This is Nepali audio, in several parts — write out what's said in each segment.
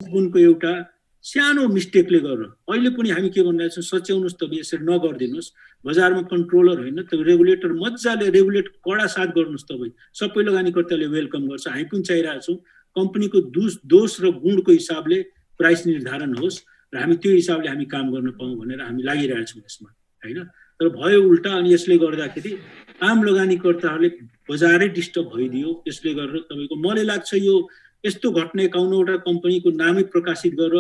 गुणको एउटा सानो मिस्टेकले गर्नु अहिले पनि हामी के भनिरहेछौँ सच्याउनुस् तपाईँ यसरी नगर्दिनुस् बजारमा कन्ट्रोलर होइन त रेगुलेटर मजाले रेगुलेट कडा साथ गर्नुस् तपाईँ सबै लगानीकर्ताले वेलकम गर्छ हामी पनि चाहिरहेछौँ कम्पनीको दोष र गुणको हिसाबले प्राइस निर्धारण होस् र हामी त्यो हिसाबले हामी काम गर्न पाऊँ भनेर हामी लागिरहेछौँ यसमा हैन तर भयो उल्टा अनि यसले गर्दाखेरि आम लगानीकर्ताहरूले बजारै डिस्टर्ब भइदियो यसले गरेर तपाईको मलाई लाग्छ यो यस्तो घटना 51वटा कम्पनीको नामै प्रकाशित गरेर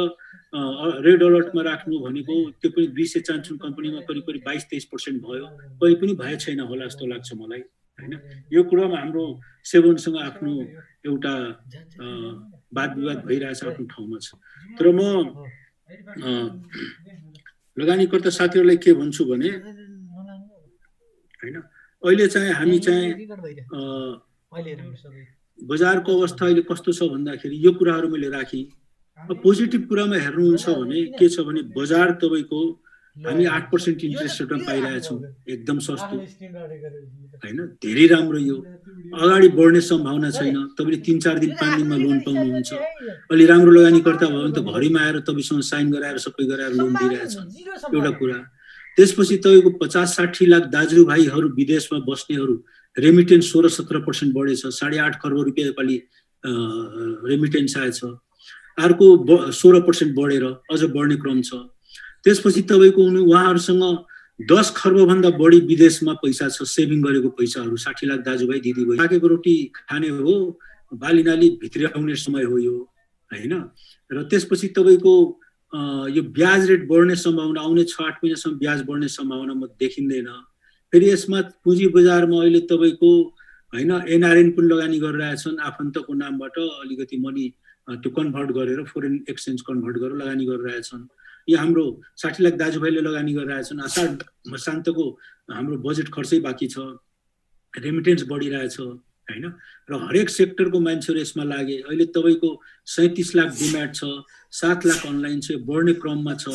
रेड अलर्टमा राख्नु भनेको त्यो पनि 200 कम्पनीमा करिब 22-23% भयो कहीँ पनि भए छैन होला जस्तो लाग्छ मलाई हैन यो कुरामा हाम्रो सेभनसँग आफ्नो एउटा वाद विवाद भइरहेछ आफ्नो ठाउँमा छ तर म लगानीकर्ता साथीहरुलाई के भन्छु भने हैन अहिले चाहिँ हामी चाहिँ बजारको अवस्था अहिले कस्तो छ भन्दाखेरि यो कुराहरु मैले राखी पोजिटिभ कुरामा हेर्नुहुन्छ भने के छ भने बजार तपाईको हामी 8% इन्ट्रेस्ट रेटमा पाइरहेछौँ एकदम सस्तो हैन धेरै राम्रो यो अगाडि बढ्ने सम्भावना छैन तपाईले 3-4 दिन 5 दिनमा लोन पाउनुहुन्छ अलि राम्रो लगानीकर्ता भयो भने त घरैमा आएर तपाईसँग साइन गराएर सबै गराएर लोन दिइरहेछन् एउटा कुरा त्यसपछि तपाईको 50-60 लाख दाजुभाइहरु विदेशमा बस्नेहरु रेमिटेन्स 16-17% बढेछ 8.5 खर्ब रुपैयाँ नेपाली रेमिटेन्स आएछ अर्को 16% बढेर अझ बढ्ने क्रम छ त्यसपछि तपाईको उहाँहरुसँग 10 खर्ब भन्दा बढी विदेशमा पैसा छ सेभिङ गरेको पैसाहरु 60 लाख दाजुभाइ दिदीबहिनी पाकेको रोटी खाने हो बालीनाली भित्र्याउने समय हो यो हैन र त्यसपछि तपाईको यो ब्याज रेट बढ्ने सम्भावना आउने 6-8 महिनासम्म ब्याज बढ्ने सम्भावना म देखिँदैन फेरि यसमा पुँजी बजारमा अहिले तपाईको हैन एनआरएन पनि लगानी गरिरहेछन् आफन्तको नामबाट अलिकति मनी त्यो कन्भर्ट गरेर फोरेन एक्सचेन्ज कन्भर्ट गरेर लगानी गरिरहेछन् यो हाम्रो 60 लाख दाजुभाइले लगानी गरिरहेछन् आषाढ मसान्तको हाम्रो बजेट खर्चै बाँकी छ रेमिटेन्स बढिरहेछ हैन र हरेक सेक्टरको मान्छेहरु यसमा लागे अहिले तपाईको 37 लाख डिमान्ड छ 7 लाख अनलाइन छ बढ्ने क्रममा छ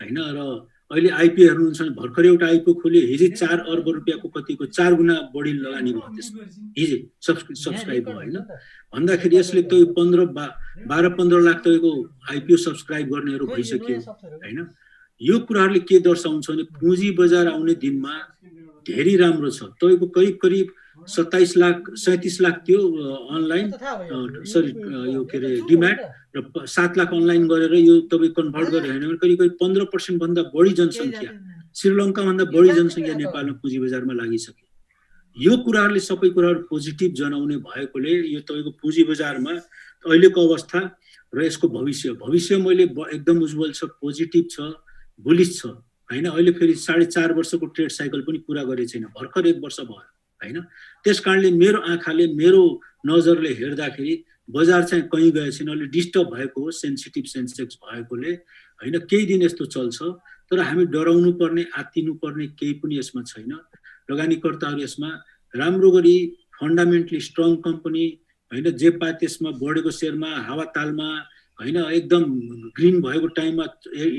हैन र अहिले आईपी हेर्नुहुन्छ भने भर्खर एउटा आईपी खोल्यो हिजो 4 अर्ब रुपैयाँको कतिको 4 गुणा बढी लगानी भयो त्यसमा हिजो सब्स्क्राइब भयो हैन भन्दाखेरि यसले त 12-15 लाख तपाईको आईपीओ सब्स्क्राइब गर्नेहरु भइसक्यो हैन यो कुराहरुले के दर्शाउँछ भने पुँजी बजार आउने दिनमा धेरै राम्रो छ तपाईको करिब 27 लाख 37 लाख थियो अनलाइन सरी यो के रे डिमान्ड र 7 लाख अनलाइन गरेर यो तपाई कन्भर्ट गरेर हैन करिब 15% भन्दा बढी जनसंख्या श्रीलंका भन्दा बढी जनसंख्या नेपालमा पुँजी बजारमा लागिसक्यो यो कुराहरुले सबै कुराहरु पोजिटिभ जनाउने भएकोले यो तपाईको पुँजी बजारमा अहिलेको अवस्था र यसको भविष्य मैले एकदम उज्जवल छ पोजिटिभ छ बुलिश छ हैन अहिले फेरि 4.5 वर्षको ट्रेड साइकल पनि पूरा गरे छैन भर्खर 1 वर्ष भयो हैन त्यसकारणले मेरो आँखाले मेरो नजरले हेर्दाखेरि बजार चाहिँ कहीं गए छैन अलि डिस्टर्ब भएको हो सेन्सिटिभ सेन्सेक्स भएकोले हैन केही दिन यस्तो चल्छ तर हामी डराउनु पर्ने आत्तिनु पर्ने केही पनि यसमा छैन लगानीकर्ताहरु यसमा राम्रो गरी फन्डामेन्टली स्ट्रङ कम्पनी हैन जे पा त्यसमा बढेको शेयरमा हावातालमा हैन एकदम ग्रीन भएको टाइममा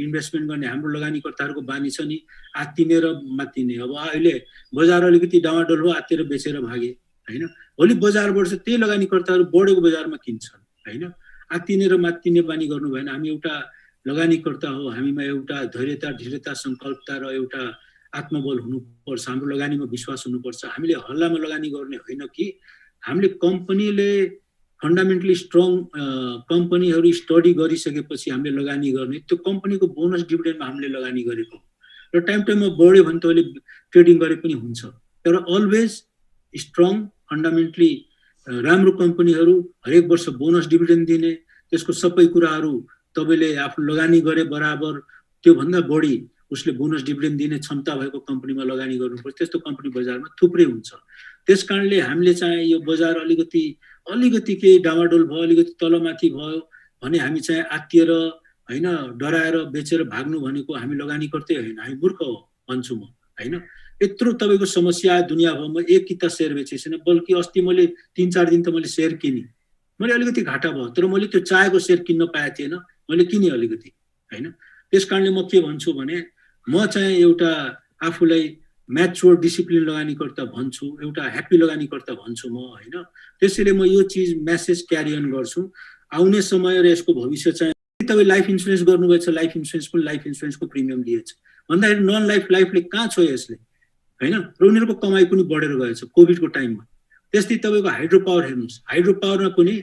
इन्भेस्टमेन्ट गर्ने हाम्रो लगानीकर्ताहरुको बानी छ नि आत्तिने र मात्तिने अब अहिले बजार अलिकति डामाडोल हो आत्तेर बेचेर भागे हैन भोलि बजार बढ्छ त्यही लगानीकर्ताहरु बढेको बजारमा किन्छन् हैन आत्तिने र मात्तिने बानी गर्नु भएन हामी एउटा लगानीकर्ता हो हामीमा एउटा धैर्यता ढिरता संकल्पता र एउटा आत्मबल हुनुपर्छ हाम्रो लगानीमा विश्वास हुनुपर्छ हामीले हल्लामा लगानी गर्ने होइन कि हामीले कम्पनीले फन्डामेन्टली स्ट्रङ कम्पनीहरु स्टडी गरिसकेपछि हामीले लगानी गर्ने त्यो कम्पनीको बोनस डिभिडेन्डमा हामीले लगानी गरेको र टाइममा बढ्यो भने तले ट्रेडिङ गरे पनि हुन्छ तर अलवेज स्ट्रङ फन्डामेन्टली राम्रो कम्पनीहरु हरेक वर्ष बोनस डिभिडेन्ड दिने त्यसको सबै कुराहरु तपाईले आफू लगानी गरे बराबर त्यो भन्दा बढी उसले बोनस डिभिडेन्ड दिने क्षमता भएको कम्पनीमा लगानी गर्नुपर्छ त्यस्तो कम्पनी बजारमा थुप्रै हुन्छ त्यसकारणले हामीले चाहिँ यो बजार अलिकति के डामाडोल भयो अलिकति तलमाथि भयो भने हामी चाहिँ आत्तिएर हैन डराएर बेचेर भाग्नु भनेको हामी लगानीकर्तै हैन हामी मूर्ख हो भन्छु म हैन यत्रो तपाईको समस्या दुनियाभरमा एक किता शेयर बेचेछिन बल्कि अस्ति मैले 3-4 दिन त मैले शेयर किने मैले अलिकति घाटा भयो तर मैले त्यो चाहेको शेयर किन्न पाए थिएन मैले किने अलिकति हैन त्यसकारणले म के भन्छु भने म चाहिँ एउटा आफूलाई म्याच्योर डिसिप्लिन लगानीकर्ता भन्छु एउटा ह्याप्पी लगानीकर्ता भन्छु म हैन त्यसैले म यो चीज मेसेज क्यारी अन गर्छु आउने समय र यसको भविष्य चाहिँ तपाईँ लाइफ इन्सुरेन्स गर्नुभएछ, लाइफ इन्सुरेन्स पनि लाइफ इन्सुरेन्सको प्रिमियम लिएछ भन्दाखेरि नन लाइफले कहाँ छोयो यसले, होइन? र उनीहरूको कमाइ पनि बढेर गएछ कोभिडको टाइममा। त्यस्तै तपाईँको हाइड्रो पावर हेर्नुहोस्, हाइड्रो पावरमा पनि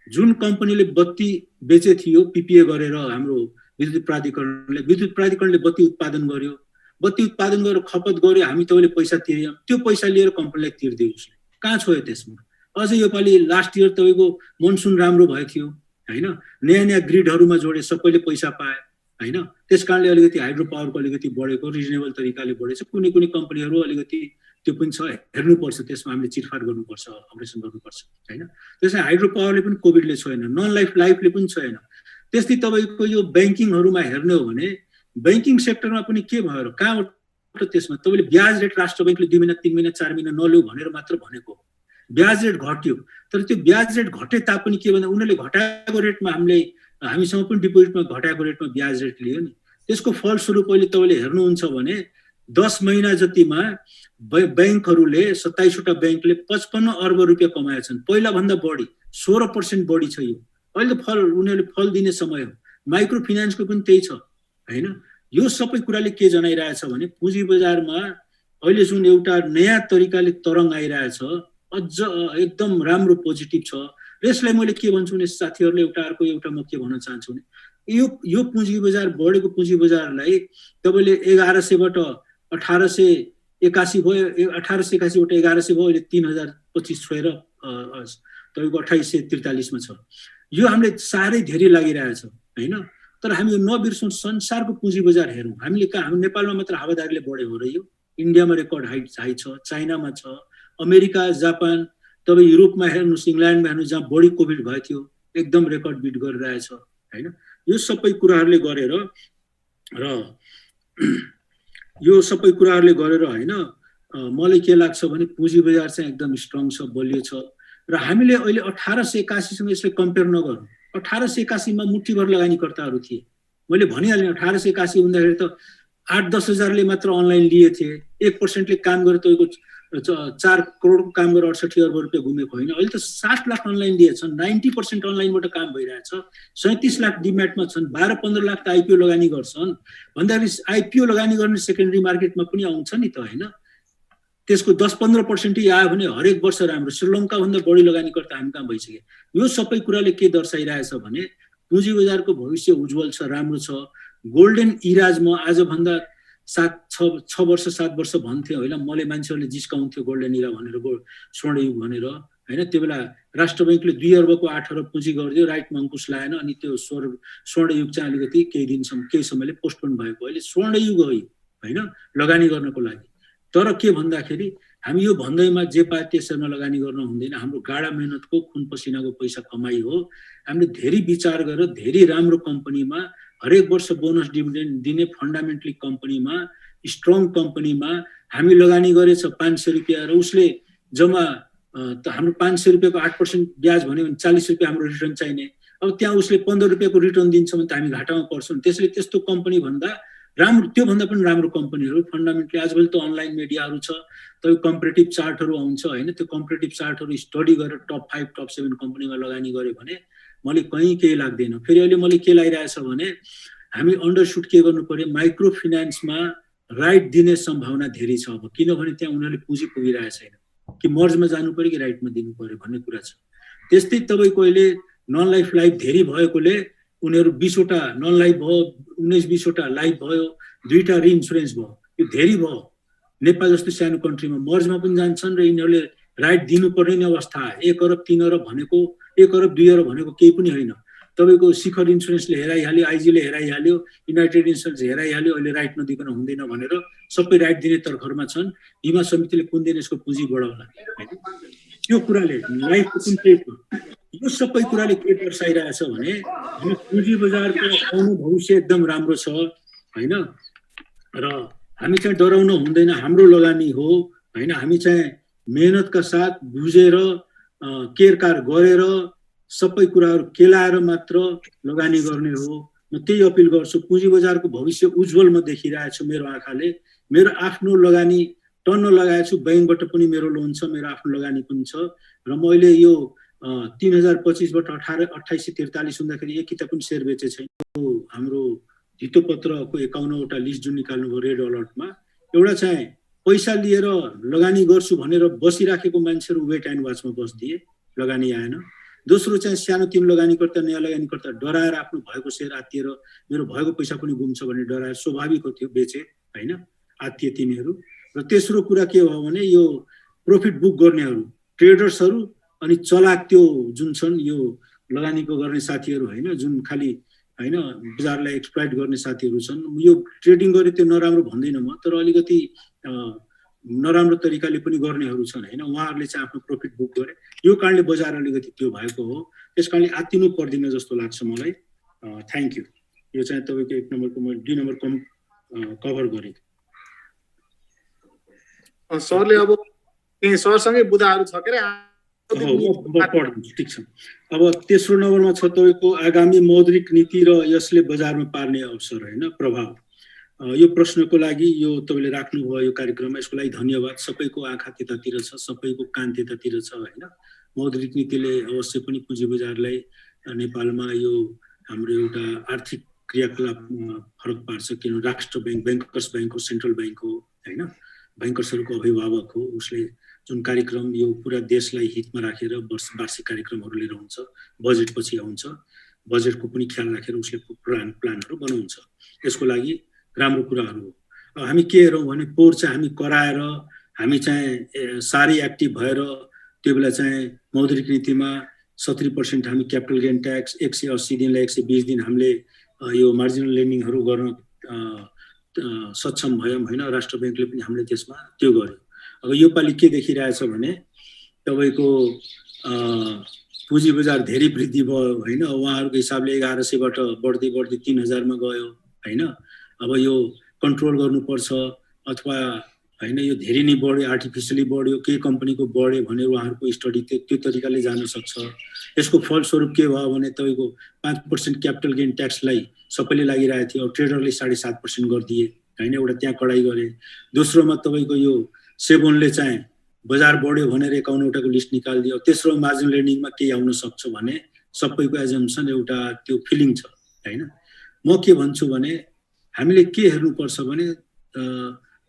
जुन कम्पनीले बत्ती बेचे थियो पिपिए गरेर हाम्रो विद्युत प्राधिकरणले बत्ती उत्पादन गर्यो, बत्ती उत्पादन गरेर खपत गर्यो, हामी तपाईँले पैसा तिर्यौँ, त्यो पैसा लिएर कम्पनीलाई तिर्दियो उसले, कहाँ छोयो त्यसमा? अझै योपालि लास्ट इयर तपाईँको मनसुन राम्रो भएको थियो, होइन? नयाँ ग्रिडहरूमा जोडे, सबैले पैसा पाए, होइन? त्यस कारणले अलिकति हाइड्रो पावरको अलिकति बढेको रिजनेबल तरिकाले बढेछ। कुनै कम्पनीहरू अलिकति त्यो पनि छ, हेर्नुपर्छ, त्यसमा हामीले चिटफाट गर्नुपर्छ, अपरेसन गर्नुपर्छ, होइन? त्यसमा हाइड्रो पावरले पनि कोभिडले छोएन, नन लाइफले पनि छोएन। त्यस्तै तपाईँको यो ब्याङ्किङहरूमा हेर्ने हो भने ब्याङ्किङ सेक्टरमा पनि के भयो र कहाँबाट त्यसमा तपाईँले ब्याज रेट राष्ट्र ब्याङ्कले 2 महिना 3 महिना 4 महिना नल्याउ भनेर मात्र भनेको, ब्याज रेट घट्यो। तर त्यो ब्याज रेट घटे तापनि के भन्दा उनीहरूले घटाएको रेटमा हामीसँग पनि डिपोजिटमा घटाएको रेटमा ब्याज रेट लियो नि। त्यसको फलस्वरूप अहिले तपाईँले हेर्नुहुन्छ भने 10 महिना जतिमा ब्याङ्कहरूले 27वटा ब्याङ्कले 55 अर्ब रुपियाँ कमाएछन्, पहिलाभन्दा बढी 16% बढी छ यो। अहिले त उनीहरूले फल दिने समय हो। माइक्रो फिनान्सको पनि त्यही छ, होइन? यो सबै कुराले के जनाइरहेछ भने पुँजी बजारमा अहिले जुन एउटा नयाँ तरिकाले तरङ्ग आइरहेछ, अझ एकदम राम्रो पोजिटिभ छ। र यसलाई मैले के भन्छु भने साथीहरूले एउटा म के भन्न चाहन्छु भने यो पुँजी बजार, बढेको पुँजी बजारलाई तपाईँले 1100बाट 1881 भयो, 1881बाट 1100 भयो, अहिले 3025 छोएर तपाईँको 2843मा छ। यो हामीले साह्रै धेरै लागिरहेछ, होइन? तर हामी यो नबिर्सौँ, संसारको पुँजी बजार हेरौँ, हामी नेपालमा मात्र हावादारीले बढ्यो हो र यो इन्डियामा रेकर्ड हाई छ, चाइनामा छ, अमेरिका, जापान, तपाईँ युरोपमा हेर्नुहोस्, इङ्ल्यान्डमा हेर्नुहोस्, जहाँ बढी कोभिड भएको थियो एकदम रेकर्ड बिट गरिरहेछ, होइन? यो सबै कुराहरूले गरेर होइन, मलाई के लाग्छ भने पुँजी बजार चाहिँ एकदम स्ट्रङ छ, बलियो छ। र हामीले अहिले 1881सँग यसले कम्पेयर नगरौँ। 1881मा मुठीभर लगानीकर्ताहरू थिए, मैले भनिहालेँ। 1881 हुँदाखेरि त 8-10 हजारले मात्र अनलाइन लिए थिए, 1%ले काम गरे तपाईँको 4 करोडको काम गरेर 68 अर्ब रुपियाँ घुमेको होइन। अहिले त 60 लाख अनलाइन दिएछन्, 90% अनलाइनबाट काम भइरहेछ, 37 लाख डिम्याटमा छन्, 12-15 लाख त आइपिओ लगानी गर्छन्। भन्दाखेरि आइपिओ लगानी गर्ने सेकेन्डरी मार्केटमा पनि आउँछ नि त, होइन? त्यसको 10-15% आयो भने हरेक वर्ष राम्रो। श्रीलङ्काभन्दा बढी लगानीकर्ता हामी कहाँ भइसक्यो। यो सबै कुराले के दर्शाइरहेछ भने पुँजी बजारको भविष्य उज्जवल छ, राम्रो छ। गोल्डन इराज म आजभन्दा 6 वर्ष 7 वर्ष भन्थेँ, होइन? मलाई मान्छेहरूले जिस्काउँथ्यो गोल्डन इरा भनेर, स्वर्णयुग भनेर, होइन? त्यो बेला राष्ट्र ब्याङ्कले 2 अर्बको 8 अर्ब पुँजी गरिदियो, राइटमा अङ्कुश लाएन, अनि त्यो स्वर्णयुग चाहिँ अलिकति केही समयले पोस्टपोन भएको। अहिले स्वर्णयुग हो, होइन? लगानी गर्नको लागि। तर के भन्दाखेरि हामी यो भन्दैमा जे पाए त्यसैमा लगानी गर्न हुँदैन। हाम्रो गाढा मेहनतको खुन पसिनाको पैसा कमाइ हो। हामीले धेरै विचार गरेर धेरै राम्रो कम्पनीमा हरेक वर्ष बोनस डिभिडेन्ड दिने फन्डामेन्टली कम्पनीमा, स्ट्रङ कम्पनीमा हामी लगानी गरेछ 500 रुपियाँ, र उसले जम्मा हाम्रो 500 रुपियाँको 8% ब्याज भन्यो भने 40 रुपियाँ हाम्रो रिटर्न चाहिने। अब त्यहाँ उसले 15 रुपियाँको रिटर्न दिन्छ भने त हामी घाटामा पर्छौँ। त्यसले त्यस्तो कम्पनी भन्दा राम्रो, त्योभन्दा पनि राम्रो कम्पनीहरू फन्डामेन्टली आजभोलि त अनलाइन मिडियाहरू छ, तपाईँ कम्पेरेटिभ चार्टहरू आउँछ, होइन? त्यो कम्पेरेटिभ चार्टहरू स्टडी गरेर टप 5 टप 7 कम्पनीमा लगानी गऱ्यो भने मैले कहीँ केही लाग्दैन। फेरि अहिले मैले के लागिरहेछ भने हामी अन्डरसुट के गर्नु पर्यो, माइक्रो फिनान्समा राइट दिने सम्भावना धेरै छ अब, किनभने त्यहाँ उनीहरूले पुँजी पुगिरहेको छैन। कि मर्जमा जानु पर्यो कि राइटमा दिनु पर्यो भन्ने कुरा छ। त्यस्तै तपाईँको अहिले नन लाइफ धेरै भएकोले उनीहरू 20वटा नन लाइफ भयो, 19-20 वटा लाइफ भयो, 2टा रिइन्सुरेन्स भयो, यो धेरै भयो। नेपाल जस्तो सानो कन्ट्रीमा मर्जमा पनि जान्छन् र यिनीहरूले राइट दिनुपर्ने अवस्था। 1 अरब 3 अरब भनेको, 1 अरब 2 अरब भनेको केही पनि होइन। तपाईँको शिखर इन्सुरेन्सले हेराइहाल्यो, आइजीले हेराइहाल्यो, युनाइटेड इन्सुरेन्स हेराइहाल्यो, अहिले राइट नदिकन हुँदैन भनेर सबै राइट दिने तर्खरमा छन्। हिमा समितिले कुन दिन यसको पुँजी बढाउला, त्यो कुराले लाइफको कुन चाहिँ छ। यो सबै कुराले के दर्शाइरहेछ भने हामी पुँजी बजारको आउने भविष्य एकदम राम्रो छ, होइन? र हामी चाहिँ डराउन हुँदैन, हाम्रो लगानी हो, होइन? हामी चाहिँ मेहनतका साथ बुझेर केयरकार गरेर सबै कुराहरू केलाएर मात्र लगानी गर्ने हो। म त्यही अपिल गर्छु। पुँजी बजारको भविष्य उज्जवल म देखिरहेको छु मेरो आँखाले। मेरो आफ्नो लगानी टन्न लगाएको छु, ब्याङ्कबाट पनि मेरो लोन छ, मेरो आफ्नो लगानी पनि छ, र मैले यो 3025 बाट 2843 हुँदाखेरि एक किता पनि सेयर बेचे छैन। हाम्रो धितोपत्रको 51वटा लिस्ट जुन निकाल्नुभयो रेड अलर्टमा, एउटा चाहिँ पैसा लिएर लगानी गर्छु भनेर बसिराखेको मान्छेहरू वेट एन्ड वाचमा बस्दिए, लगानी आएन। दोस्रो चाहिँ सानो तिनो लगानीकर्ता, नयाँ लगानीकर्ता डराएर आफ्नो भएको सेयर आत्तिएर मेरो भएको पैसा पनि गुम्छ भन्ने डराएर स्वाभाविक हो त्यो बेचे हैन, आत्तिए तिनीहरू। र तेस्रो कुरा के हो भने यो प्रफिट बुक गर्नेहरू, ट्रेडर्सहरू अनि चलाक त्यो जुन छन् यो लगानीको गर्ने साथीहरू हैन, जुन खाली हैन बजारलाई एक्सप्लोइट गर्ने साथीहरू छन्। यो ट्रेडिङ गरे त्यो नराम्रो भन्दैन म, तर अलिकति नराम्रो तरिकाले पनि गर्नेहरू छन् हैन, उहाँहरूले चाहिँ आफ्नो प्रफिट बुक गरे। यो कारणले बजार अलिकति त्यो भएको हो, त्यसकारणले आत्तिनु पर्दैन जस्तो लाग्छ मलाई। Thank you. यो चाहिँ तपाईँको 1 नम्बरको म 2 नम्बर कभर गरेँ। सरले अब केही सरसँगै बुदाहरू छ के ठिक छ। अब तेस्रो नम्बरमा छ तपाईँको आगामी मौद्रिक नीति र यसले बजारमा पार्ने अवसर हैन, प्रभाव। यो प्रश्नको लागि यो तपाईँले राख्नुभयो यो कार्यक्रममा, यसको लागि धन्यवाद। सबैको आँखा त्यतातिर छ, सबैको कान त्यतातिर छ हैन। मौद्रिक नीतिले अवश्य पनि पुँजी बजारलाई नेपालमा यो हाम्रो एउटा आर्थिक क्रियाकलापमा फरक पार्छ, किनभने राष्ट्र ब्याङ्क, ब्याङ्कर्स ब्याङ्क हो, सेन्ट्रल ब्याङ्क हो हैन, ब्याङ्कर्सहरूको अभिभावक हो, उसले जुन कार्यक्रम यो पुरा देशलाई हितमा राखेर वार्षिक कार्यक्रमहरू लिएर हुन्छ, बजेट पछि आउँछ, बजेटको पनि ख्याल राखेर उसले प्लानहरू बनाउँछ। यसको लागि राम्रो कुराहरू हो। हामी के हेरौँ भने पोहोर चाहिँ हामी कराएर हामी चाहिँ साह्रै एक्टिभ भएर त्यो बेला चाहिँ मौद्रिक नीतिमा 70% हामी क्यापिटल गेन ट्याक्स, 180 दिनलाई 120 दिन हामीले यो मार्जिनल लेन्डिङहरू गर्न सक्षम भयौँ होइन। राष्ट्र ब्याङ्कले पनि हामीले त्यसमा त्यो गर्यो। अब यो पालि के देखिरहेछ भने तपाईँको पुँजी बजार धेरै वृद्धि भयो होइन, उहाँहरूको हिसाबले 1100बाट बढ्दै 3000मा गयो होइन। अब यो कन्ट्रोल गर्नुपर्छ अथवा होइन, यो धेरै नै बढ्यो, आर्टिफिसियली बढ्यो, केही कम्पनीको बढ्यो भनेर उहाँहरूको स्टडी त्यो तरिकाले जान सक्छ। यसको फलस्वरूप के भयो भने तपाईँको 5% क्यापिटल गेन ट्याक्सलाई सबैले लागिरहेको थियो, अब ट्रेडरले 7.5% गरिदिए होइन, एउटा त्यहाँ कडाइ गरे। दोस्रोमा तपाईँको यो सेबोनले चाहिँ बजार बढ्यो भनेर 51वटाको लिस्ट निकालिदियो। तेस्रो मार्जिन लेन्डिङमा केही आउन सक्छ भने सबैको एजम्सन एउटा त्यो फिलिङ छ होइन। म के भन्छु भने हामीले के हेर्नुपर्छ भने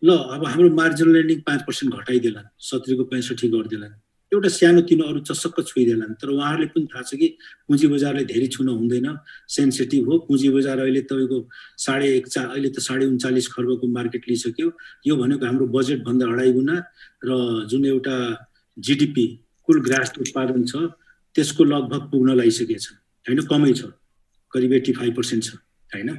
ल अब हाम्रो मार्जिनल लेन्डिङ 5% घटाइदेलान्, 70 को 65 गरिदेलान्, एउटा सानो तिनो अरू चसक्क छुइदेलान्। तर उहाँहरूले पनि थाहा छ कि पुँजी बजारले धेरै छुन हुँदैन, सेन्सिटिभ हो पुँजी बजार। अहिले तपाईँको अहिले त 39.5 खर्बको मार्केट लिइसक्यो। यो भनेको हाम्रो बजेट भन्दा 2.5 गुणा र जुन एउटा जिडिपी कुल ग्रास उत्पादन छ त्यसको लगभग पुग्न लागिसकेछ होइन, कमै छ, करिब 85% छ होइन।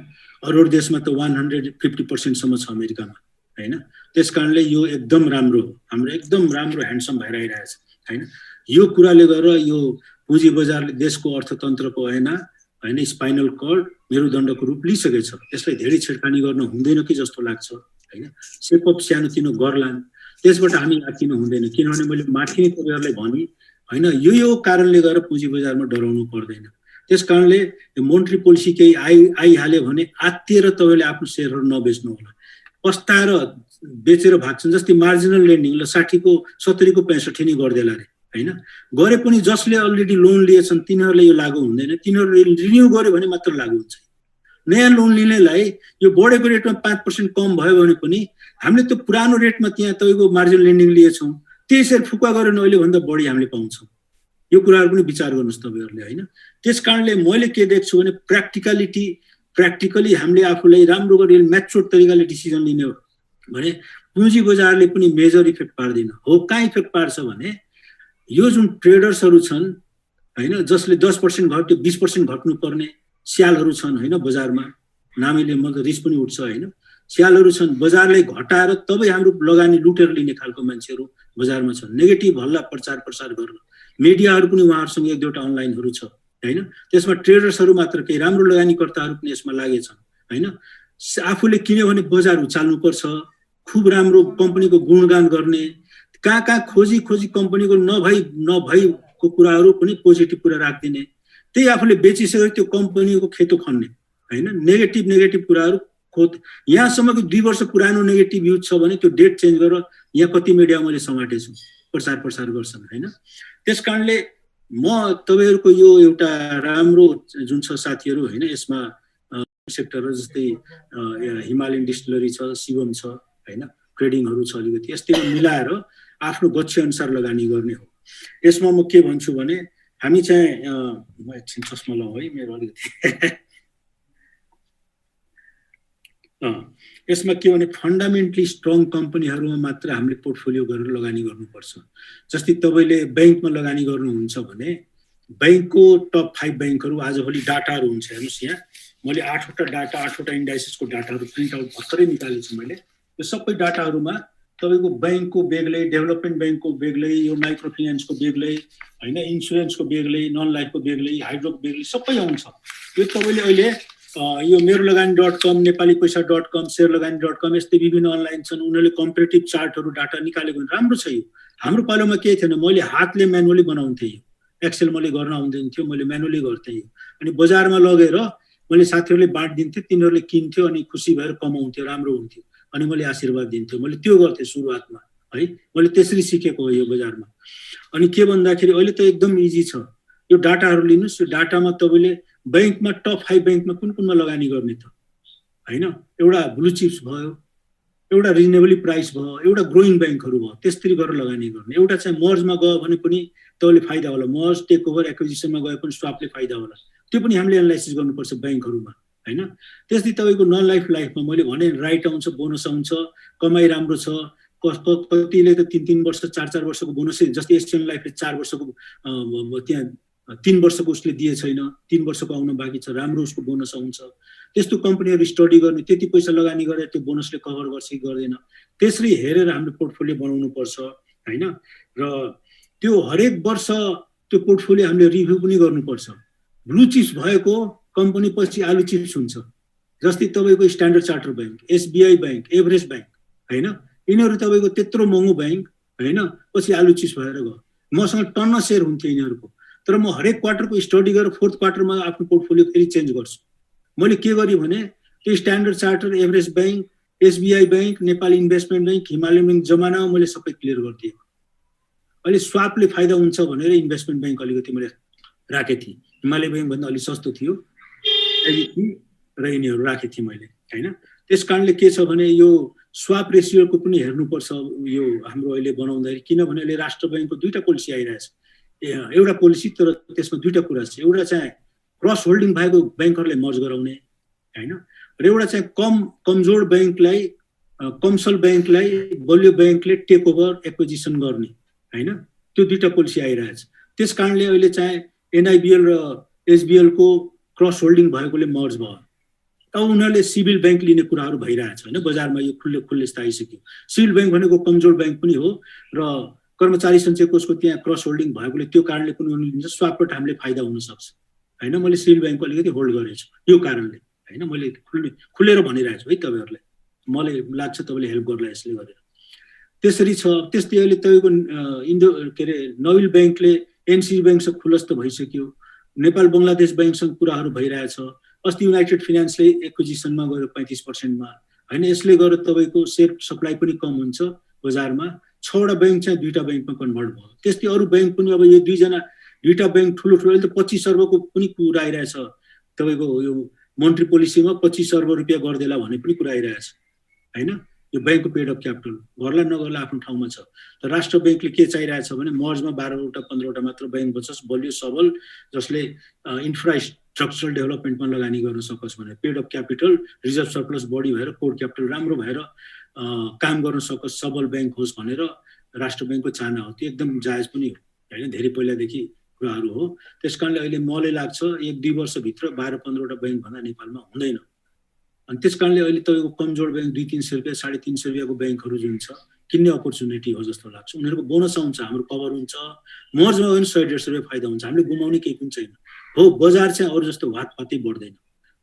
अरू देशमा त 150% सम्म छ अमेरिकामा होइन। त्यसकारणले यो एकदम राम्रो हो, हाम्रो एकदम राम्रो ह्यान्डसम भएर आइरहेछ होइन। यो कुराले गर्दा यो पुँजी बजारले देशको अर्थतन्त्रको ऐना होइन, स्पाइनल कर्ड, मेरुदण्डको रूप लिइसकेछ। यसलाई धेरै छिडखानी गर्न हुँदैन कि जस्तो लाग्छ होइन। सेपअप सानो तिनो गर्लान्, त्यसबाट हामी आत्तिनु हुँदैन। किनभने मैले माथि नै तपाईँहरूलाई भने होइन, यो कारणले गर्दा पुँजी बजारमा डराउनु पर्दैन। त्यस कारणले मोनेटरी पोलिसी केही आइहाल्यो भने आत्तिएर तपाईँले आफ्नो सेयरहरू नबेच्नु होला। पस्ताएर बेचेर भाग्छन्। जस्तै मार्जिनल लेन्डिङ ल 60 को 70 को 65 नै गरिदेला रे होइन। गरे पनि जसले अलरेडी लोन लिएछन् तिनीहरूले यो लागू हुँदैन, तिनीहरूले रिन्यू गर्यो भने मात्र लागू हुन्छ। नयाँ लोन लिनेलाई यो बढेको रेटमा 5% कम भयो भने पनि हामीले त्यो पुरानो रेटमा त्यहाँ तपाईँको मार्जिनल लेन्डिङ लिएछौँ, त्यही सेयर फुक्का गरेर अहिलेभन्दा बढी हामीले पाउँछौँ। यो कुराहरू पनि विचार गर्नुहोस् तपाईँहरूले होइन। त्यस कारणले मैले के देख्छु भने प्र्याक्टिकली हामीले आफूलाई राम्रो गरेर म्याच्योर तरिकाले डिसिजन लिने हो भने पुँजी बजारले पनि मेजर इफेक्ट पार्दैन। हो कहाँ इफेक्ट पार्छ भने यो जुन ट्रेडर्सहरू छन् होइन, जसले 10% घट्यो 20% घट्नु पर्ने स्यालहरू छन् होइन बजारमा, नामीले मतलब रिस पनि उठ्छ होइन। स्यालहरू छन्, बजारले घटाएर तबै हाम्रो लगानी लुटेर लिने खालको मान्छेहरू बजारमा छन्। नेगेटिभ हल्ला प्रचार गर्न मिडियाहरू पनि उहाँहरूसँग 1-2वटा अनलाइनहरू छ होइन। त्यसमा ट्रेडर्सहरू मात्र केही राम्रो लगानीकर्ताहरू पनि यसमा लागेछन् होइन। आफूले किन्यो भने बजार उचाल्नुपर्छ, खुब राम्रो कम्पनीको गुणगान गर्ने, कहाँ खोजी कम्पनीको नभएको कुराहरू पनि पोजिटिभ कुरा राखिदिने, त्यही आफूले बेचिसक्यो त्यो कम्पनीको खेतो खन्ने होइन। नेगेटिभ कुराहरू यहाँसम्म कि 2 वर्ष पुरानो नेगेटिभ युज छ भने त्यो डेट चेन्ज गरेर यहाँ कति मिडिया मैले समाटेछु प्रचार गर्छन् होइन। त्यस कारणले म तपाईहरुको यो एउटा राम्रो जुन छ साथीहरु हैन, यसमा सेक्टरहरु जस्तै हिमालयन डिस्टिलरी छ, शिवम छ हैन, ट्रेडिङहरु छ, अलिकति यस्तैमा मिलाएर आफ्नो गच्छे अनुसार लगानी गर्ने हो। यसमा म के भन्छु भने हामी चाहिँ म एकछिन चस्मा लाउँ है, मेरो अलिकति यसमा के भने फन्डामेन्टली स्ट्रङ कम्पनीहरुमा मात्र हामीले पोर्टफोलियो गरेर लगानी गर्नुपर्छ। जस्तै तपाईले बैंकमा लगानी गर्नुहुन्छ भने बैंकको टप 5 बैंकहरु आजभोलि डाटाहरु हुन्छ। हेर्नुस् यहाँ मैले 8 वटा डाटा 8 वटा इन्डाइसेसको डाटाहरु प्रिन्ट आउट भर्खरै निकालेको छु मैले। यो सबै डाटाहरुमा तपाईको बैंकको बेग्लै, डेभलपमेन्ट बैंकको बेग्लै, यो माइक्रो फाइनान्सको बेग्लै हैन, इन्स्योरेन्सको बेग्लै, नन लाइफको बेग्लै, हाइड्रोको बेग्लै सबै आउँछ। यो तपाईले अहिले यो मेरो लगानी.com, नेपाली पैसा.com, शेयरलगानी.com यस्तै विभिन्न अनलाइन छन्, उनीहरुले कम्पेरेटिभ चार्टहरु डाटा निकालेको राम्रो छ। यो हाम्रो पालोमा के थिएन, मैले हातले म्यानुअली बनाउँथे, यो एक्सेल मैले गर्न आउँदैन थियो, मैले म्यानुअली गर्थे। अनि बजारमा लगेर मैले साथीहरुले बाँड्दिन्थे, तिनीहरुले किन्थ्यो अनि खुसी भएर कमाउँथ्यो, राम्रो हुन्थ्यो, अनि मैले आशीर्वाद दिन्थ्यो। मैले त्यो गर्थे सुरुवातमा है, मैले त्यसरी सिकेको हो यो बजारमा। अनि के भन्दाखेरि अहिले त एकदम इजी छ। यो डाटाहरु लिनुस्, यो डाटामा तपाईले बैंकमा टप 5 बैंकमा कुन कुनमा लगानी गर्ने त हैन, एउटा ब्लू चिप्स भयो, एउटा रिजनेबली प्राइस भयो, एउटा ग्रोइङ बैंकहरु भयो, त्यसरी गरेर लगानी गर्ने। एउटा चाहिँ मर्जमा गयो भने पनि तपाईले फाइदा होला, मर्ज टेक ओभर एक्विजिसनमा गए पनि स्वापले फाइदा होला, त्यो पनि हामीले एनालाइसिस गर्नुपर्छ बैंकहरुमा हैन। त्यसै तपाईको नन लाइफमा मैले भने राइट आउँछ, बोनस आउँछ, कमाई राम्रो छ, कतिले त 3-3 वर्ष 4-4 वर्षको बोनस, जस्तै एशियन लाइफले 4 वर्षको त्यहाँ 3 वर्षको उसले दिए छैन, 3 वर्षको आउन बाँकी छ, राम्रो उसको बोनस आउँछ। त्यस्तो कम्पनीहरु स्टडी गर्ने, त्यति पैसा लगानी गरे त्यो बोनसले कभर गर्छ कि गर्दैन, त्यसरी हेरेर हामीले पोर्टफोलियो बनाउनु पर्छ हैन। र त्यो हरेक वर्ष त्यो पोर्टफोलियो हामीले रिभ्यू पनि गर्नुपर्छ। ब्लू चिप्स भएको कम्पनी पछि आलु चिप्स हुन्छ। जस्तै तपाईको standard charter bank, SBI bank, Everest bank हैन, यिनीहरु तपाईको त्यत्रो महँगो बैंक हैन, पछि आलु चिप्स भएर गयो। मसँग टन्न शेयर हुन्थ्यो यिनीहरुको, तर म हरेक क्वार्टरको स्टडी गरेर फोर्थ क्वार्टरमा आफ्नो पोर्टफोलियो फेरि चेन्ज गर्छु। मैले के गरे भने त्यो standard charter, Everest bank, SBI bank, Nepali investment bank, Himalayan bank जमानामा मैले सबै क्लियर गर्दिए। अहिले स्वापले फाइदा हुन्छ भनेर इन्भेस्टमेन्ट बैंक अलिकति मैले राखे थिए, हिमालय बैंक भन्दा अलि सस्तो थियो र यिनीहरु राखे थिए मैले हैन। त्यसकारणले के छ भने यो स्वाप रेशियोको पनि हेर्नुपर्छ यो हाम्रो अहिले बनाउँदाखेरि, किनभने अहिले राष्ट्र बैंकको दुईटा पोलिसी आइरहेछ। एउटा पोलिसी, तर त्यसमा दुईटा कुरा छ। एउटा चाहिँ क्रस होल्डिङ भएको बैंकहरुलाई मर्ज गराउने हैन, र एउटा चाहिँ कमजोर बैंकलाई, कमसल बैंकलाई बलियो बैंकले टेक ओभर एक्विजिसन गर्ने हैन, त्यो दुईटा पोलिसी आइरहेछ। त्यसकारणले अहिले चाहिँ एनआईबीएल र एसबीएल को क्रस होल्डिङ भएकोले मर्ज भयो। अब उनीहरुले सिभिल बैंक लिने कुराहरु भइरहेछ हैन, बजारमा यो खुल्ले आइसक्यो। सिभिल बैंक भनेको कमजोर बैंक पनि हो र कर्मचारी सञ्चय कोषको त्यहाँ क्रस होल्डिङ भएकोले त्यो कारणले पनि उनीहरुले लिन्छ, स्वापबाट हामीले फाइदा हुन सक्छ हैन। मैले सिभिल बैंकको अलिकति होल्ड गरेछु यो कारणले हैन, मैले खुलेर भनिरहेछु है तपाईहरुलाई, मलाई लाग्छ तपाईले हेल्प गर्ला यसले गरेर। त्यसरी छ। त्यस्तै अहिले तपाईको नोबेल बैंकले एनसीबी बैंकसँग खुलस्त भइसक्यो, नेपाल बंगलादेश बैंकसँग कुराहरु भइरहेछ। अस्ति युनाइटेड फाइनान्सले एक्विजिसनमा गयो 35% मा हैन। यसले गर्दा तपाईको शेयर सप्लाई पनि कम हुन्छ बजारमा। 6 वटा बैंक चाहिँ 2टा बैंकमा कन्भर्ट भयो। त्यस्तै अरु बैंक पनि अब यो 2टा बैंक ठुलो त 25 अर्बको पनि कुरा आइरहेछ। तपाईको यो मन्ट्री पोलिसीमा 25 अर्ब रुपैयाँ गर्देला भन्ने पनि कुरा आइरहेछ हैन। यो बैंकको पेड अफ क्यापिटल गर्ला नगर्ला आफ्नो ठाउँमा छ। तर राष्ट्र बैंकले के चाहिरहेछ भने मर्जमा 12 वटा 15 वटा मात्र बैंक बचोस्, बलियो सबल, जसले इन्फ्रास्ट्रक्चरल डेभलपमेन्टमा लगानी गर्न सकोस् भने, paid of capital, reserve surplus बढी भएर कोर क्यापिटल राम्रो भएर काम गर्न सकोस्, सबल बैंक होस् भनेर राष्ट्र बैंकको चाहना हो। त्यो एकदम जायज पनि हो हैन, धेरै पहिलादेखि कुराहरु हो। त्यसकारणले अहिले मलाई लाग्छ 1-2 वर्षभित्र 12-15 वटा बैंक भन्दा नेपालमा हुँदैन। अनि त्यसकारणले अहिले तपाईको कमजोर बैंक 200-300 रुपैयाँ 350 रुपैयाँको बैंकहरु जुन छ किन्ने अपर्च्युनिटी हो जस्तो लाग्छ। उनीहरुको बोनस आउँछ, हाम्रो कभर हुन्छ, मर्जमा पनि 100-150 रुपैयाँ फाइदा हुन्छ, हामीले गुमाउने केही पनि छैन हो। बजार चाहिँ अरु जस्तो भातपातै बढ्दैन।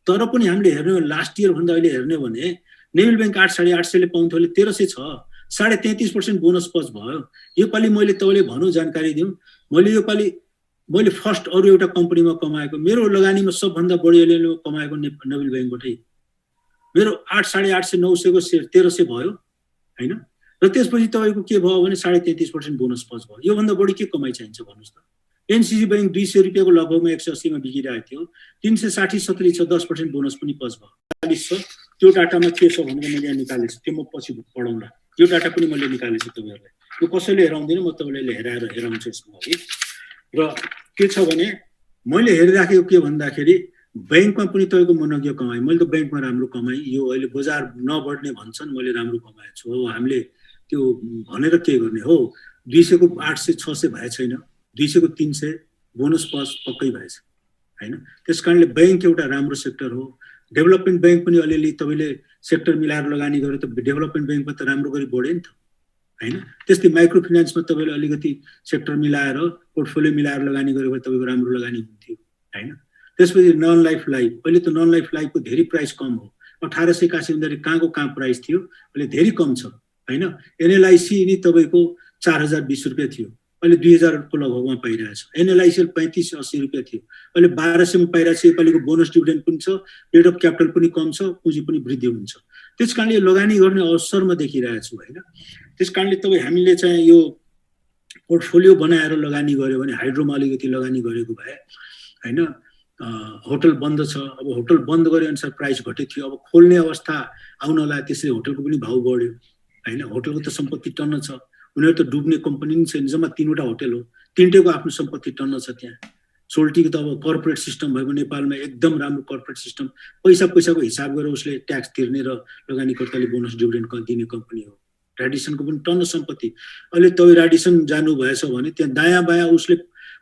तर पनि हामीले हेर्ने हो लास्ट इयर भन्दा अहिले हेर्ने भने नेभल बैंक 8-850 ले पाउँथ्यो, अहिले 1300 छ, 33.5% बोनस पच भयो। यो पाली मैले तपाईले भनौं जानकारी दिउँ, मैले फर्स्ट अरु एउटा कम्पनीमा कमाएको, मेरो लगानीमा सबभन्दा बढी अहिले कमाएको नेभल बैंकबाटै मेरो 8-850-900 को शेयर 1300 भयो हैन। र त्यसपछि तपाईको के भयो भने 33.5% बोनस पच भयो। यो भन्दा बढी के कमाई चाहिन्छ भन्नुस् त। एनसीसी बैंक 200 रुपियाँको लगभगमा 180 मा बिकिरहेको थियो, 360 70 छ, 10% बोनस पनि पच भयो, 40 छ। त्यो डाटामा के छ भनेर मैले यहाँ निकालेको छु, त्यो म पछि पढाउँला। यो डाटा पनि मैले निकालेको छु तपाईँहरूलाई, यो कसैले हेराउँदैन, म तपाईँलाई हेराउँछु यसमा है। र के छ भने मैले हेरिराखेको के भन्दाखेरि बैंकमा पनि तपाईँको मनोज्ञ कमाइ, मैले त बैंकमा राम्रो कमाइ, यो अहिले बजार नबढ्ने भन्छन्, मैले राम्रो कमाएको छु। हो हामीले त्यो भनेर के गर्ने हो, 200 को 800 600 भए छैन, 200 को 300 बोनस पक्कै भएछ हैन। त्यसकारणले बैंक एउटा राम्रो सेक्टर हो। डेभलपमेन्ट बैंक पनि अलिअलि तपाईँले सेक्टर मिलाएर लगानी गरे त डेभलपमेन्ट बैंकमा त राम्रो गरी बढ्यो नि त हैन। त्यस्तै माइक्रो फाइनान्समा तपाईँले अलिकति सेक्टर मिलाएर पोर्टफोलियो मिलाएर लगानी गरे भए तपाईँको राम्रो लगानी हुन्थ्यो हैन। त्यसपछि नन लाइफ अहिले त नन लाइफ लाइफको धेरै प्राइस कम हो। 1881 हुँदाखेरि कहाँको कहाँ प्राइस थियो, अहिले धेरै कम छ हैन। एनएलआइसी नि तपाईँको 4020 रुपियाँ थियो, अहिले 2000 को लगभगमा पाइरहेछ। एनएलआइसी 3580 रुपियाँ थियो, अहिले 1200 मा पाइरहेछ। नेपालीको बोनस डिभिडेन्ड पनि छ, रेट अफ क्यापिटल पनि कम छ, पुँजी पनि वृद्धि हुन्छ। त्यसकारणले लगानी गर्ने अवसरमा देखिरहेछु हैन। त्यसकारणले तपाईँ हामीले चाहिँ यो पोर्टफोलियो बनाएर लगानी गर्यो भने हाइड्रोमा अलिकति लगानी गरेको भए हैन। होटल बन्द छ, अब होटल बन्द गरे अनुसार प्राइस घटेको थियो, अब खोल्ने अवस्था आउन लाग्यो, त्यसले होटलको पनि भाउ बढ्यो हैन। होटलको त सम्पत्ति टन्न छ, उनीहरू त डुब्ने कम्पनी पनि छैन, जम्मा 3वटा होटल हो, 3टैको आफ्नो सम्पत्ति टन्न छ त्यहाँ। सोल्टीको त अब कर्पोरेट सिस्टम भएको नेपालमा एकदम राम्रो कर्पोरेट सिस्टम, पैसाको हिसाब गरेर उसले ट्याक्स तिर्ने र लगानीकर्ताले बोनस डिभिडेन्ड दिने कम्पनी हो। रेडिसनको पनि टन्न सम्पत्ति। अहिले तपाईँ रेडिसन जानुभएछ भने त्यहाँ दायाँ बायाँ उसले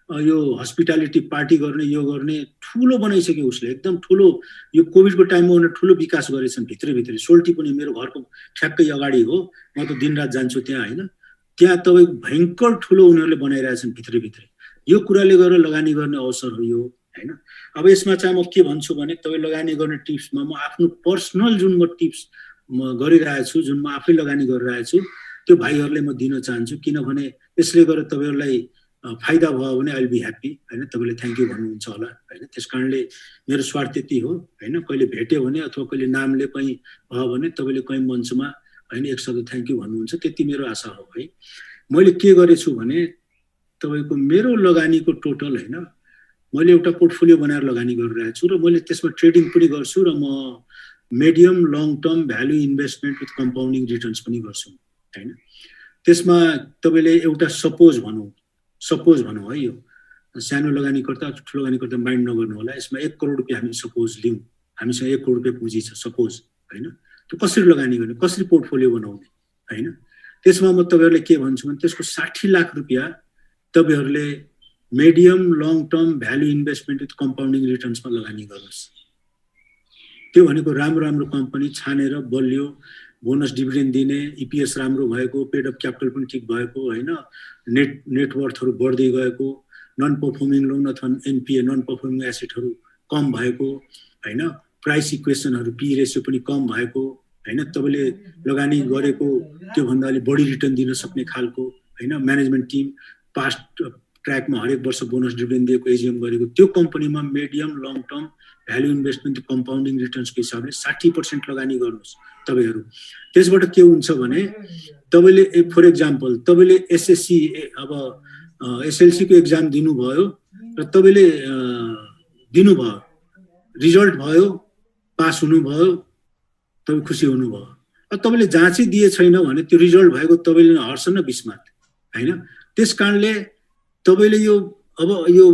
यो हस्पिटालिटी पार्टी गर्ने यो गर्ने ठुलो बनाइसक्यो उसले, एकदम ठुलो। यो कोभिडको टाइममा उनीहरू ठुलो विकास गरेछन् भित्रै। सोल्टी पनि मेरो घरको ठ्याक्कै अगाडि हो, म त दिनरात जान्छु त्यहाँ हैन। त्यहाँ तपाईँको भयङ्कर ठुलो उनीहरूले बनाइरहेछन् भित्रै। यो कुराले गरेर लगानी गर्ने अवसर हो यो हैन। अब यसमा चाहिँ म के भन्छु भने तपाईँ लगानी गर्ने टिप्समा म आफ्नो पर्सनल जुन म टिप्स म गरिरहेको छु, जुन म आफै लगानी गरिरहेको छु, त्यो भाइहरूलाई म दिन चाहन्छु। किनभने यसले गर्दा तपाईँहरूलाई फाइदा भयो भने आई विल बी ह्याप्पी हैन। तपाईँले थ्याङ्क यू भन्नुहुन्छ होला हैन। त्यसकारणले मेरो स्वार्थ त्यति हो हैन। कहिले भेट्यो भने अथवा कहिले नामले कहीँ भयो भने तपाईँले कहीँ मञ्चमा हैन एक शब्द थ्याङ्क यू भन्नुहुन्छ, त्यति मेरो आशा हो है। मैले के गरेछु भने तपाईँको मेरो लगानीको टोटल हैन, मैले एउटा पोर्टफोलियो बनाएर लगानी गरिरहेको छु र मैले त्यसमा ट्रेडिङ पनि गर्छु र म medium long term value investment with compounding returns पनि गर्छु हैन। त्यसमा तपाईँले एउटा सपोज भनौँ है, यो सानो लगानीकर्ता ठुलो लगानीकर्ता माइन्ड नगर्नु होला। यसमा 1 करोड रुपियाँ हामी सपोज लिउँ, हामीसँग 1 करोड रुपियाँ पुँजी छ सपोज हैन। त्यो कसरी लगानी गर्ने, कसरी पोर्टफोलियो बनाउने हैन। त्यसमा म तपाईँहरूले के भन्छु भने त्यसको 60 लाख रुपियाँ तपाईँहरूले medium long term value investment with compounding रिटर्न्समा लगानी गर्नुहोस्। त्यो भनेको राम्रो कम्पनी छानेर बलियो, बोनस डिभिडेन्ड दिने, इपिएस राम्रो भएको, पेड अफ क्यापिटल पनि ठिक भएको हैन, नेटवर्थहरू बढ्दै गएको, नन पर्फर्मिङ लोन अथवा एनपिए नन पर्फर्मिङ एसेटहरू कम भएको हैन, प्राइस इक्वेसनहरू पी रेसियो पनि कम भएको हैन, तपाईँले लगानी गरेको त्योभन्दा अलि बढी रिटर्न दिन सक्ने खालको हैन, म्यानेजमेन्ट टिम पास्ट ट्र्याकमा हरेक वर्ष बोनस डिभिडेन्ड दिएको, एजिएम गरेको, त्यो कम्पनीमा medium long term value investment compounding रिटर्न्सको हिसाबले 60% लगानी गर्नुहोस् तपाईँहरू। त्यसबाट के हुन्छ भने तपाईँले फर एक्जाम्पल तपाईँले एसएससी अब एसएलसीको एक्जाम दिनुभयो र तपाईँले दिनुभयो, रिजल्ट भयो, पास हुनुभयो, तपाईँ खुसी हुनुभयो। अब तपाईँले जाँचै दिए छैन भने त्यो रिजल्ट भएको तपाईँले हर्ष न विस्मात हैन। त्यस कारणले तपाईँले यो अब यो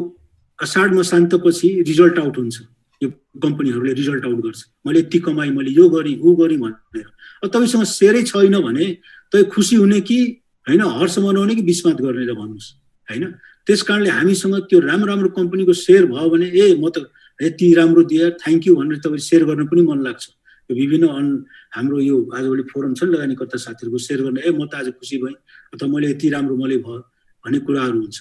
अषाढ मसान्तपछि रिजल्ट आउट हुन्छ, यो कम्पनीहरूले रिजल्ट आउट गर्छ, मैले यति कमाएँ, मैले यो गरेँ ऊ गरेँ भनेर। अब तपाईँसँग सेयरै छैन भने तपाईँ खुसी हुने कि हैन, हर्ष मनाउने कि विस्मात गर्ने र भन्नुहोस् हैन। त्यस कारणले हामीसँग त्यो राम्रो कम्पनीको सेयर भयो भने म त यति राम्रो दिए थ्याङ्क यू भनेर तपाईँ सेयर गर्न पनि मन लाग्छ। यो विभिन्न हाम्रो यो आजभोलि फोरम छ लगानीकर्ता साथीहरूको सेयर गर्न, म त आज खुसी भएँ अथवा मैले यति राम्रो मैले भयो भन्ने कुराहरू हुन्छ।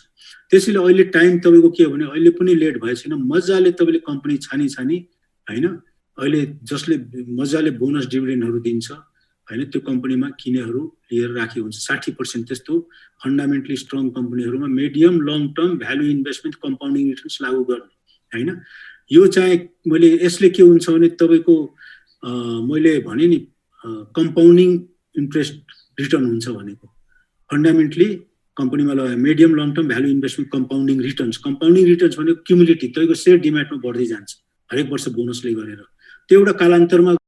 त्यसैले अहिले टाइम तपाईँको के हो भने अहिले पनि लेट भए छैन, मजाले तपाईँले कम्पनी छानी हैन, अहिले जसले मजाले बोनस डिभिडेन्डहरू दिन्छ हैन, त्यो कम्पनीमा किनेहरू लिएर राखेको हुन्छ। 60% त्यस्तो फन्डामेन्टली स्ट्रङ कम्पनीहरूमा medium long term value investment compounding returns लागू गर्ने हैन। यो चाहिँ मैले यसले के हुन्छ भने तपाईँको मैले भने नि कम्पाउन्डिङ इन्ट्रेस्ट रिटर्न हुन्छ भनेको, फन्डामेन्टली कम्पनीमा लगायो medium long term value investment compounding returns भनेको क्युमुलेटिभ तपाईँको सेयर डिम्याटमा बढ्दै जान्छ हरेक वर्ष बोनसले गरेर त्यो एउटा कालान्तरमा